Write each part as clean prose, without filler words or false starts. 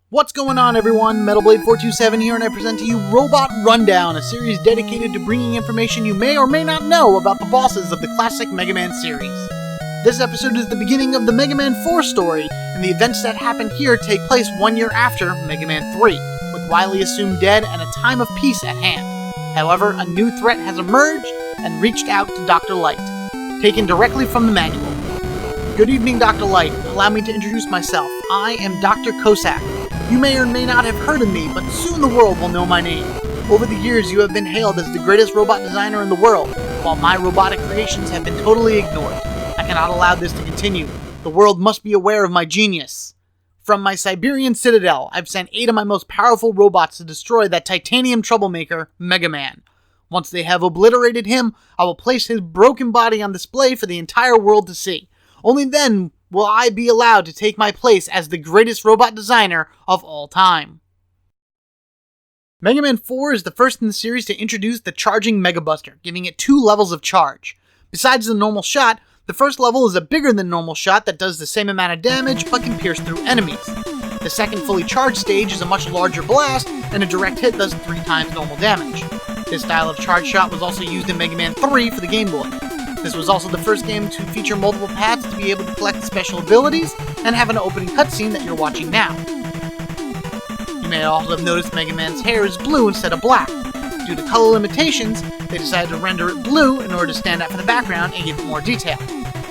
What's going on, everyone? MetalBlade427 here, and I present to you Robot Rundown, a series dedicated to bringing information you may or may not know about the bosses of the classic Mega Man series. This episode is the beginning of the Mega Man 4 story, and the events that happen here take place 1 year after Mega Man 3, with Wily assumed dead and a time of peace at hand. However, a new threat has emerged and reached out to Dr. Light, taken directly from the manual. Good evening, Dr. Light. Allow me to introduce myself. I am Dr. Cossack. You may or may not have heard of me, but soon the world will know my name. Over the years, you have been hailed as the greatest robot designer in the world, while my robotic creations have been totally ignored. I cannot allow this to continue. The world must be aware of my genius. From my Siberian citadel, I've sent 8 of my most powerful robots to destroy that titanium troublemaker, Mega Man. Once they have obliterated him, I will place his broken body on display for the entire world to see. Only then will I be allowed to take my place as the greatest robot designer of all time. Mega Man 4 is the first in the series to introduce the Charging Mega Buster, giving it 2 levels of charge. Besides the normal shot, the first level is a bigger than normal shot that does the same amount of damage but can pierce through enemies. The second fully charged stage is a much larger blast, and a direct hit does 3 times normal damage. This style of charge shot was also used in Mega Man 3 for the Game Boy. This was also the first game to feature multiple paths to be able to collect special abilities and have an opening cutscene that you're watching now. You may also have noticed Mega Man's hair is blue instead of black. Due to color limitations, they decided to render it blue in order to stand out from the background and give it more detail.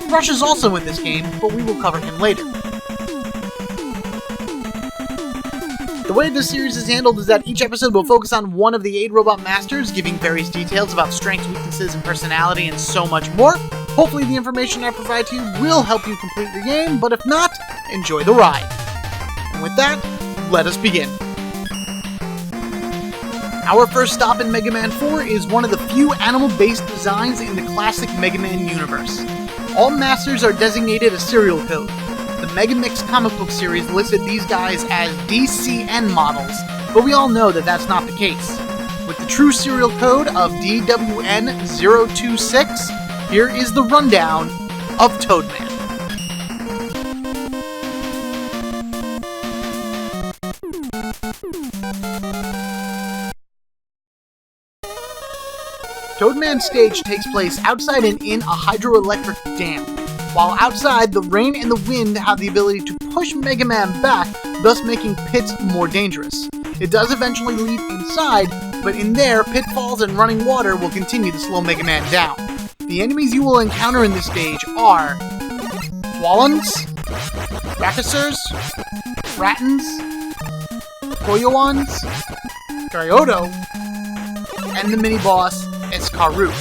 Rush is also in this game, but we will cover him later. The way this series is handled is that each episode will focus on one of the 8 Robot Masters, giving various details about strengths, weaknesses, and personality, and so much more. Hopefully the information I provide to you will help you complete the game, but if not, enjoy the ride. And with that, let us begin. Our first stop in Mega Man 4 is one of the few animal-based designs in the classic Mega Man universe. All masters are designated a serial code. The Mega Mix comic book series listed these guys as DCN models, but we all know that that's not the case. With the true serial code of DWN026, here is the rundown of Toadman. Toadman's stage takes place outside and in a hydroelectric dam. While outside, the rain and the wind have the ability to push Mega Man back, thus making Pit more dangerous. It does eventually lead inside, but in there, pitfalls and running water will continue to slow Mega Man down. The enemies you will encounter in this stage are Wallons, Rakasurs, Rattans, Koyowans, Garyoto, and the mini-boss, Escarut.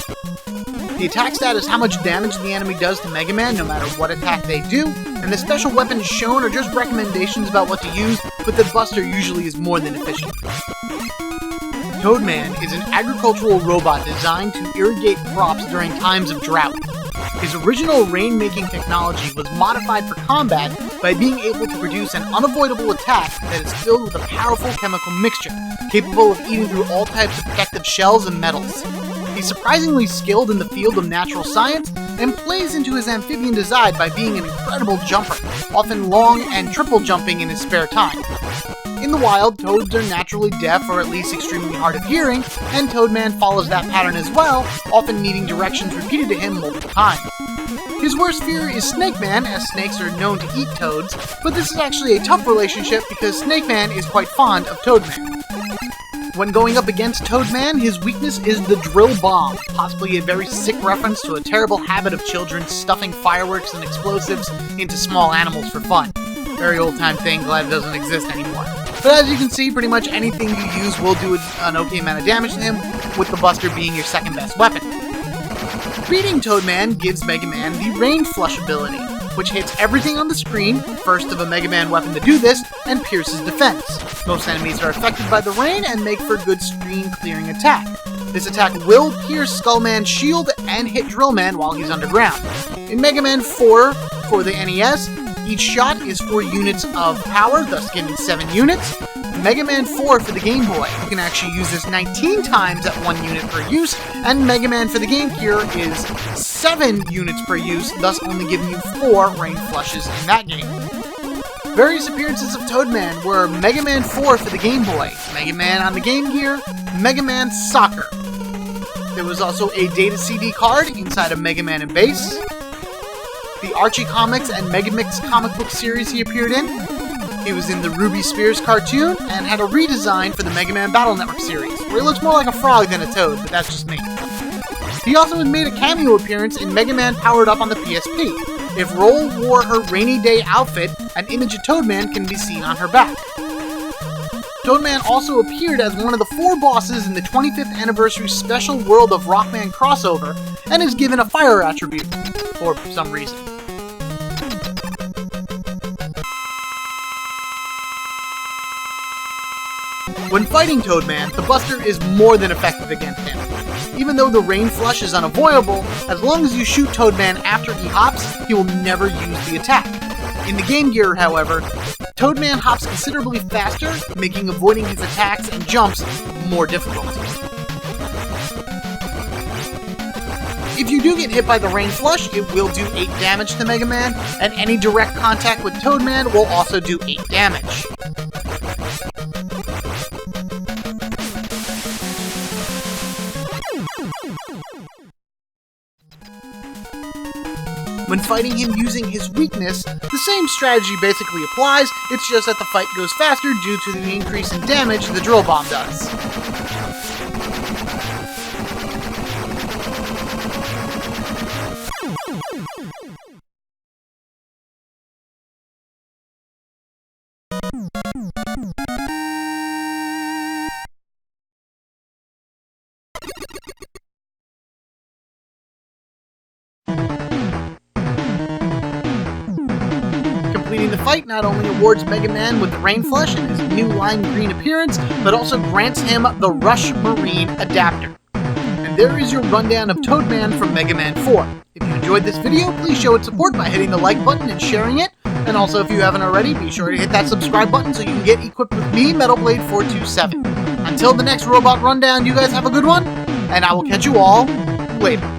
The attack stat is how much damage the enemy does to Mega Man no matter what attack they do, and the special weapons shown are just recommendations about what to use, but the Buster usually is more than efficient. Toadman is an agricultural robot designed to irrigate crops during times of drought. His original rain-making technology was modified for combat by being able to produce an unavoidable attack that is filled with a powerful chemical mixture, capable of eating through all types of protective shells and metals. He's surprisingly skilled in the field of natural science and plays into his amphibian design by being an incredible jumper, often long and triple jumping in his spare time. In the wild, toads are naturally deaf or at least extremely hard of hearing, and Toadman follows that pattern as well, often needing directions repeated to him multiple times. His worst fear is Snake Man, as snakes are known to eat toads, but this is actually a tough relationship because Snake Man is quite fond of Toadman. When going up against Toadman, his weakness is the drill bomb, possibly a very sick reference to a terrible habit of children stuffing fireworks and explosives into small animals for fun. Very old-time thing, glad it doesn't exist anymore. But as you can see, pretty much anything you use will do an okay amount of damage to him, with the Buster being your second best weapon. Beating Toadman gives Mega Man the Rain Flush ability, which hits everything on the screen, first of a Mega Man weapon to do this, and pierces defense. Most enemies are affected by the rain and make for a good screen-clearing attack. This attack will pierce Skullman's shield and hit Drillman while he's underground. In Mega Man 4 for the NES, each shot is 4 units of power, thus giving 7 units. Mega Man 4 for the Game Boy, you can actually use this 19 times at 1 unit per use, and Mega Man for the Game Gear is 7 units per use, thus only giving you 4 rain flushes in that game. Various appearances of Toadman were Mega Man 4 for the Game Boy, Mega Man on the Game Gear, Mega Man Soccer. There was also a Data CD card inside of Mega Man and Bass. The Archie Comics and Megamix comic book series he appeared in. He was in the Ruby Spears cartoon and had a redesign for the Mega Man Battle Network series, where he looks more like a frog than a toad, but that's just me. He also had made a cameo appearance in Mega Man Powered Up on the PSP. If Roll wore her rainy day outfit, an image of Toadman can be seen on her back. Toadman also appeared as one of the 4 bosses in the 25th anniversary special World of Rockman crossover, and is given a fire attribute, for some reason. When fighting Toadman, the Buster is more than effective against him. Even though the rain flush is unavoidable, as long as you shoot Toadman after he hops, he will never use the attack. In the Game Gear, however, Toadman hops considerably faster, making avoiding his attacks and jumps more difficult. If you do get hit by the rain flush, it will do 8 damage to Mega Man, and any direct contact with Toadman will also do 8 damage. When fighting him using his weakness, the same strategy basically applies, it's just that the fight goes faster due to the increase in damage the drill bomb does. Completing the fight not only awards Mega Man with the Rain Flush and his new lime green appearance, but also grants him the Rush Marine adapter. And there is your rundown of Toadman from Mega Man 4. If you enjoyed this video, please show it support by hitting the like button and sharing it. And also, if you haven't already, be sure to hit that subscribe button so you can get equipped with me, Metal Blade 427. Until the next Robot Rundown, you guys have a good one, and I will catch you all later.